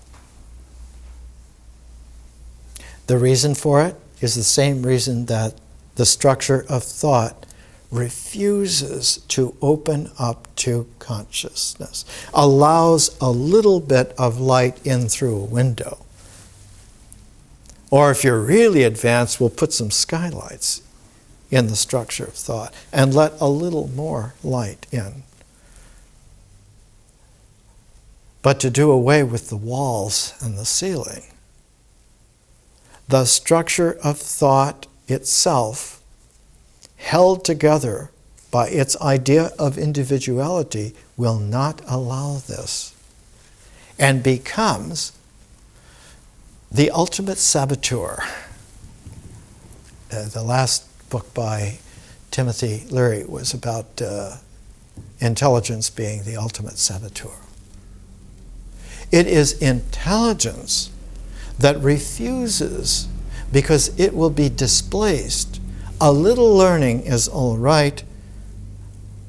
The reason for it is the same reason that the structure of thought refuses to open up to consciousness, allows a little bit of light in through a window. Or if you're really advanced, we'll put some skylights in the structure of thought and let a little more light in. But to do away with the walls and the ceiling, the structure of thought itself, held together by its idea of individuality, will not allow this, and becomes the ultimate saboteur. The last book by Timothy Leary was about intelligence being the ultimate saboteur. It is intelligence that refuses because it will be displaced. A little learning is all right,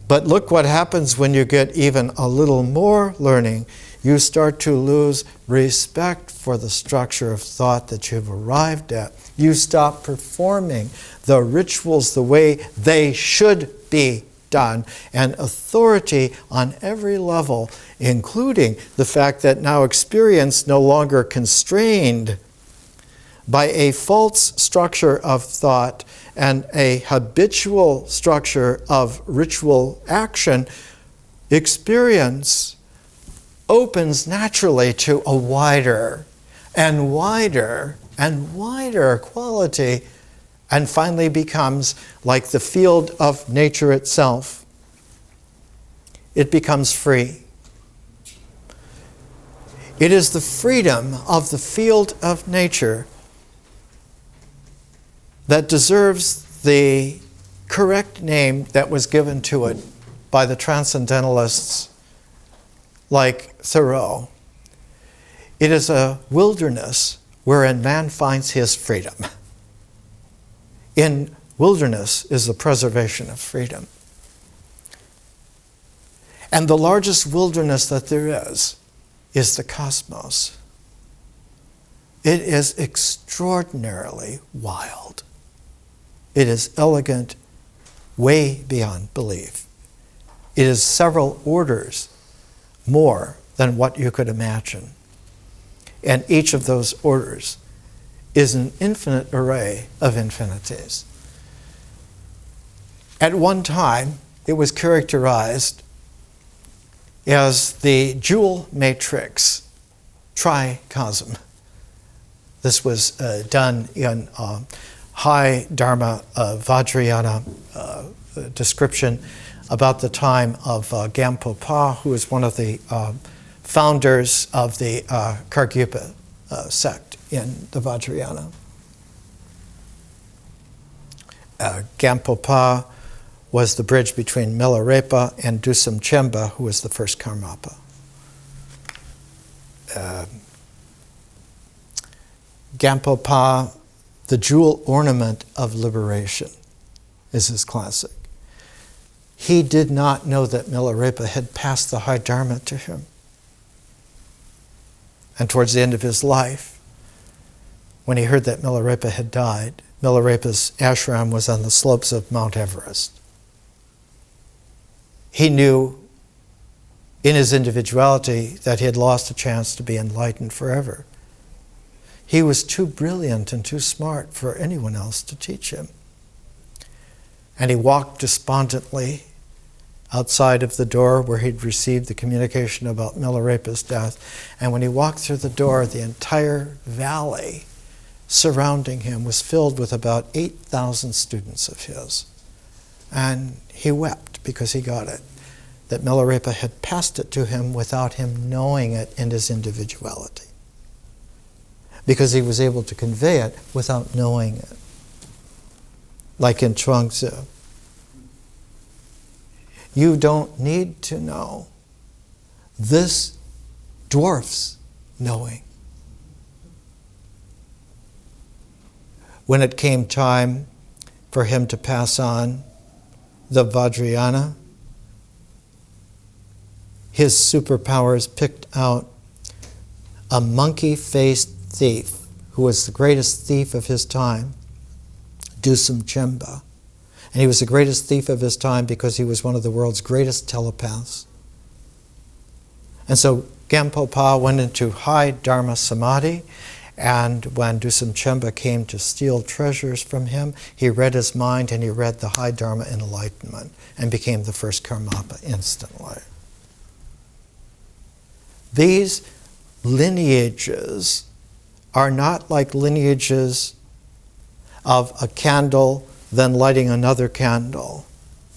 but look what happens when you get even a little more learning. You start to lose respect for the structure of thought that you've arrived at. You stop performing the rituals the way they should be done, and authority on every level, including the fact that now experience no longer constrained by a false structure of thought and a habitual structure of ritual action, experience opens naturally to a wider and wider and wider quality, and finally becomes like the field of nature itself. It becomes free. It is the freedom of the field of nature that deserves the correct name that was given to it by the transcendentalists like Thoreau. It is a wilderness wherein man finds his freedom. In wilderness is the preservation of freedom. And the largest wilderness that there is the cosmos. It is extraordinarily wild. It is elegant, way beyond belief. It is several orders more than what you could imagine. And each of those orders is an infinite array of infinities. At one time, it was characterized as the jewel matrix tricosm. This was done in High Dharma Vajrayana description about the time of Gampo Pa, who was one of the founders of the Kargyupa sect in the Vajrayana. Gampo Pa was the bridge between Milarepa and Dusam Chemba, who was the first Karmapa. Gampo Pa, the jewel ornament of liberation, is his classic. He did not know that Milarepa had passed the high dharma to him. And towards the end of his life, when he heard that Milarepa had died. Milarepa's ashram was on the slopes of Mount Everest. He knew in his individuality that he had lost a chance to be enlightened forever. He was too brilliant and too smart for anyone else to teach him. And he walked despondently outside of the door where he'd received the communication about Milarepa's death. And when he walked through the door, the entire valley surrounding him was filled with about 8,000 students of his. And he wept because he got it, that Milarepa had passed it to him without him knowing it in his individuality, because he was able to convey it without knowing it. Like in Chuang-Tzu, you don't need to know. This dwarfs knowing. When it came time for him to pass on the Vajrayana, his superpowers picked out a monkey-faced thief who was the greatest thief of his time, Dusum Chemba. And he was the greatest thief of his time because he was one of the world's greatest telepaths. And so Gampo Pa went into high Dharma Samadhi, and when Dusum Chemba came to steal treasures from him, he read his mind and he read the high Dharma enlightenment and became the first Karmapa instantly. These lineages are not like lineages of a candle, then lighting another candle,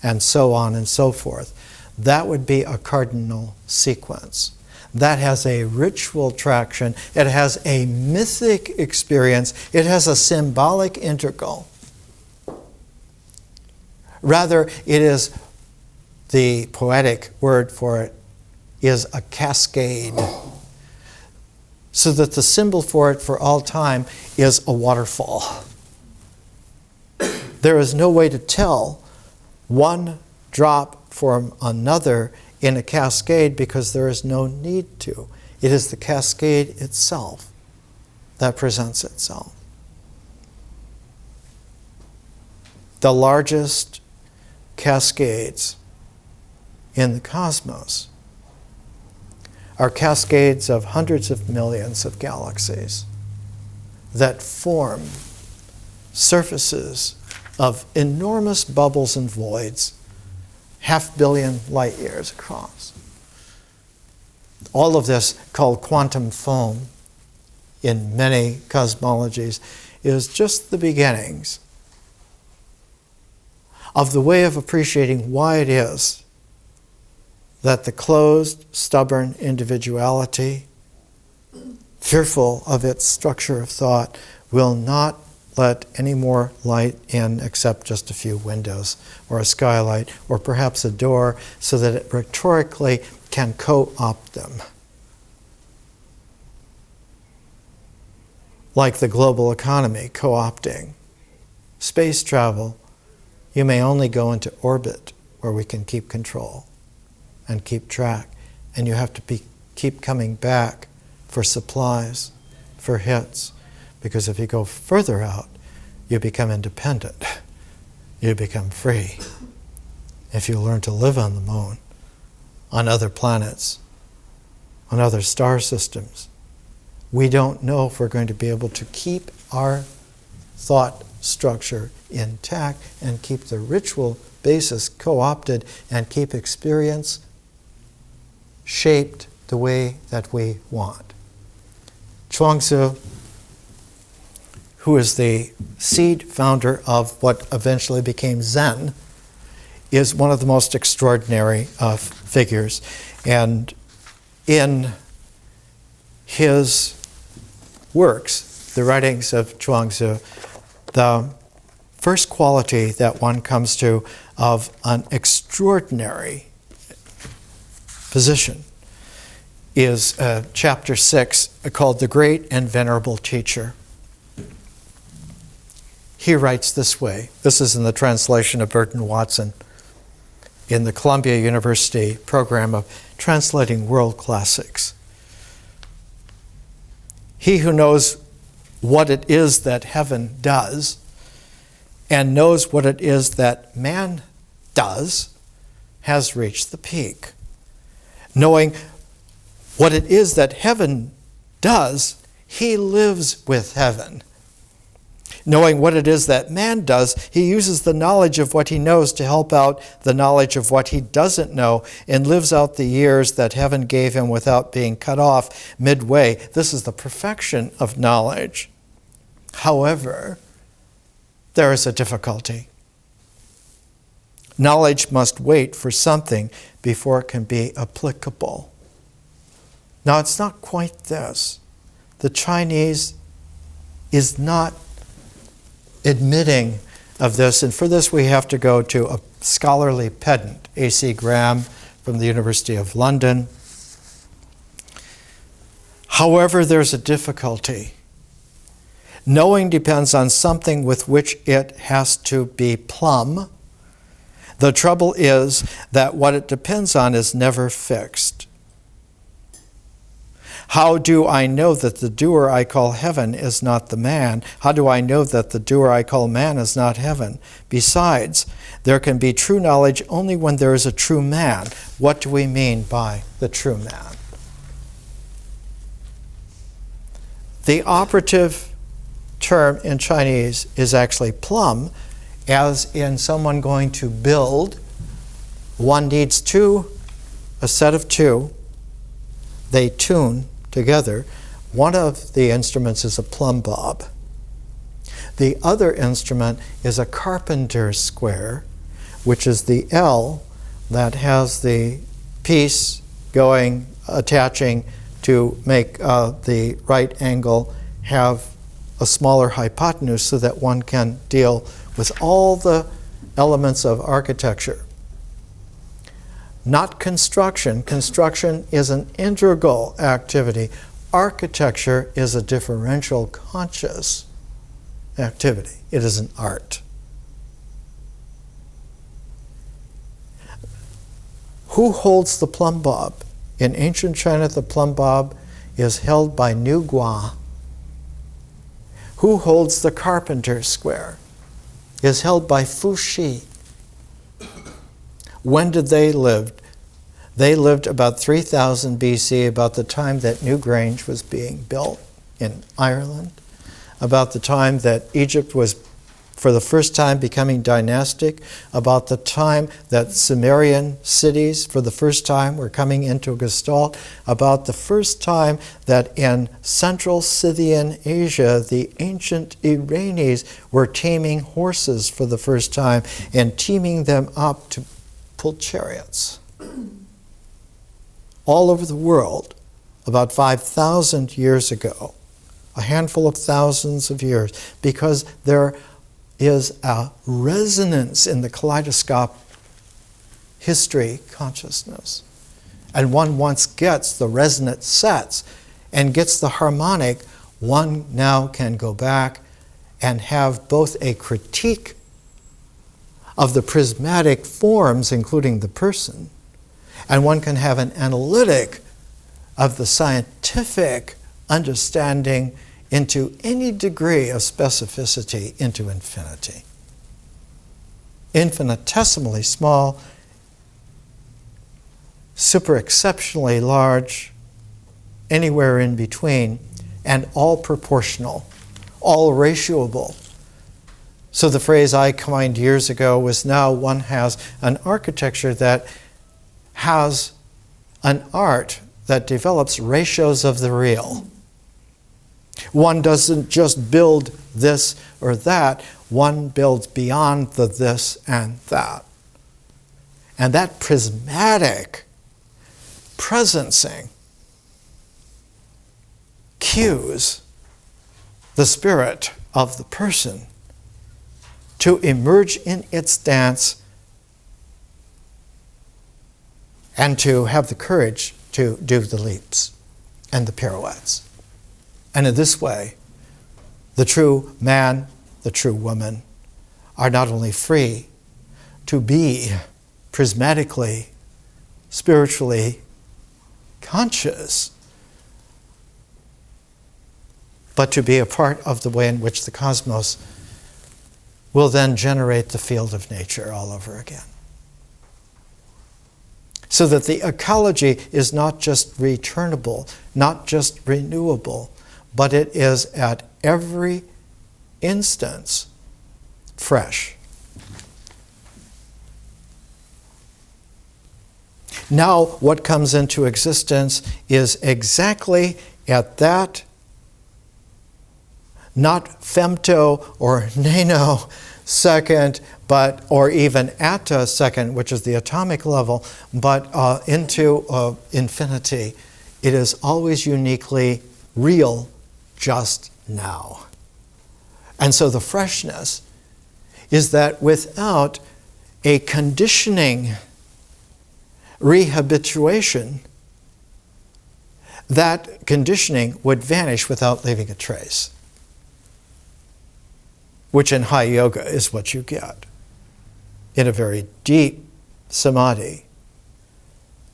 and so on and so forth. That would be a cardinal sequence. That has a ritual traction. It has a mythic experience. It has a symbolic integral. Rather, it is, the poetic word for it is a cascade. So that the symbol for it for all time is a waterfall. There is no way to tell one drop from another in a cascade because there is no need to. It is the cascade itself that presents itself. The largest cascades in the cosmos are cascades of hundreds of millions of galaxies that form surfaces of enormous bubbles and voids, 500 million light years across. All of this, called quantum foam in many cosmologies, is just the beginnings of the way of appreciating why it is that the closed, stubborn individuality, fearful of its structure of thought, will not let any more light in except just a few windows or a skylight or perhaps a door, so that it rhetorically can co-opt them. Like the global economy co-opting space travel, you may only go into orbit where we can keep control and keep track, and you have to keep coming back for supplies, for hits, because if you go further out, you become independent. You become free. If you learn to live on the moon, on other planets, on other star systems, we don't know if we're going to be able to keep our thought structure intact and keep the ritual basis co-opted and keep experience shaped the way that we want. Chuang-Tzu, who is the seed founder of what eventually became Zen, is one of the most extraordinary figures. And in his works, the writings of Chuang-Tzu, the first quality that one comes to of an extraordinary position is chapter 6, called The Great and Venerable Teacher. He writes this way. This is in the translation of Burton Watson in the Columbia University program of translating world classics. He who knows what it is that heaven does and knows what it is that man does has reached the peak. Knowing what it is that heaven does, he lives with heaven. Knowing what it is that man does, he uses the knowledge of what he knows to help out the knowledge of what he doesn't know and lives out the years that heaven gave him without being cut off midway. This is the perfection of knowledge. However, there is a difficulty. Knowledge must wait for something before it can be applicable. Now, it's not quite this. The Chinese is not admitting of this, and for this we have to go to a scholarly pedant, A.C. Graham from the University of London. However, there's a difficulty. Knowing depends on something with which it has to be plumb. The trouble is that what it depends on is never fixed. How do I know that the doer I call heaven is not the man? How do I know that the doer I call man is not heaven? Besides, there can be true knowledge only when there is a true man. What do we mean by the true man? The operative term in Chinese is actually plumb, as in someone going to build. One needs a set of two. They tune together. One of the instruments is a plumb bob. The other instrument is a carpenter's square, which is the L that has the piece attaching to make the right angle have a smaller hypotenuse so that one can deal with all the elements of architecture. Not construction. Construction is an integral activity. Architecture is a differential conscious activity. It is an art. Who holds the plumb bob? In ancient China, the plumb bob is held by Nu Gua. Who holds the carpenter's square? Is held by Fu Shi. When did they live? They lived about 3000 BC, about the time that Newgrange was being built in Ireland, about the time that Egypt was for the first time becoming dynastic, about the time that Sumerian cities for the first time were coming into Gestalt, about the first time that in central Scythian Asia, the ancient Iranians were taming horses for the first time and teaming them up to pull chariots. All over the world, about 5,000 years ago, a handful of thousands of years, because there is a resonance in the kaleidoscope history consciousness. And one once gets the resonant sets and gets the harmonic, one now can go back and have both a critique of the prismatic forms, including the person, and one can have an analytic of the scientific understanding into any degree of specificity into infinity. Infinitesimally small, super exceptionally large, anywhere in between, and all proportional, all ratioable. So the phrase I coined years ago was now one has an architecture that has an art that develops ratios of the real. One doesn't just build this or that, one builds beyond the this and that. And that prismatic presencing cues the spirit of the person to emerge in its dance and to have the courage to do the leaps and the pirouettes. And in this way, the true man, the true woman, are not only free to be prismatically, spiritually conscious, but to be a part of the way in which the cosmos will then generate the field of nature all over again. So that the ecology is not just returnable, not just renewable, but it is at every instance fresh. Now, what comes into existence is exactly at that, not femto or nanosecond, but, or even attosecond, which is the atomic level, but into infinity. It is always uniquely real just now. And so the freshness is that without a conditioning rehabituation, that conditioning would vanish without leaving a trace, which in high yoga is what you get. In a very deep samadhi,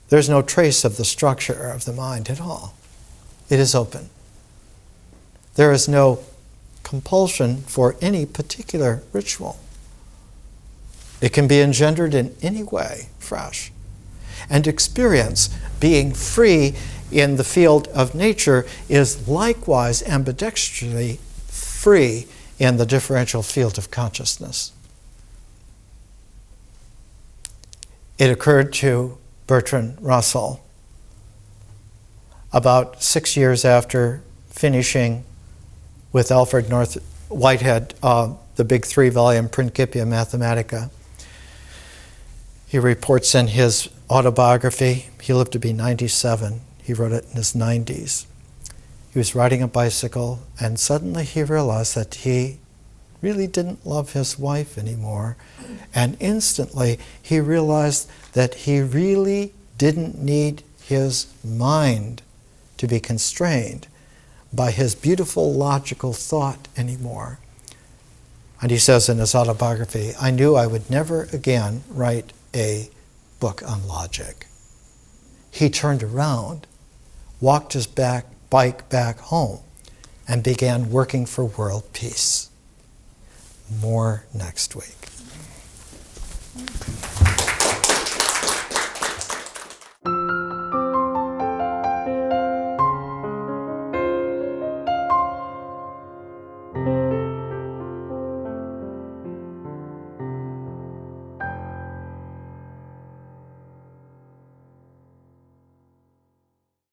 there's no trace of the structure of the mind at all. It is open. There is no compulsion for any particular ritual. It can be engendered in any way, fresh. And experience, being free in the field of nature, is likewise ambidextrously free in the differential field of consciousness. It occurred to Bertrand Russell about 6 years after finishing with Alfred North Whitehead the big 3-volume Principia Mathematica. He reports in his autobiography, he lived to be 97. He wrote it in his 90s. He was riding a bicycle, and suddenly he realized that he really didn't love his wife anymore. And instantly he realized that he really didn't need his mind to be constrained by his beautiful logical thought anymore. And he says in his autobiography, I knew I would never again write a book on logic. He turned around, walked his bike back home, and began working for world peace. More next week.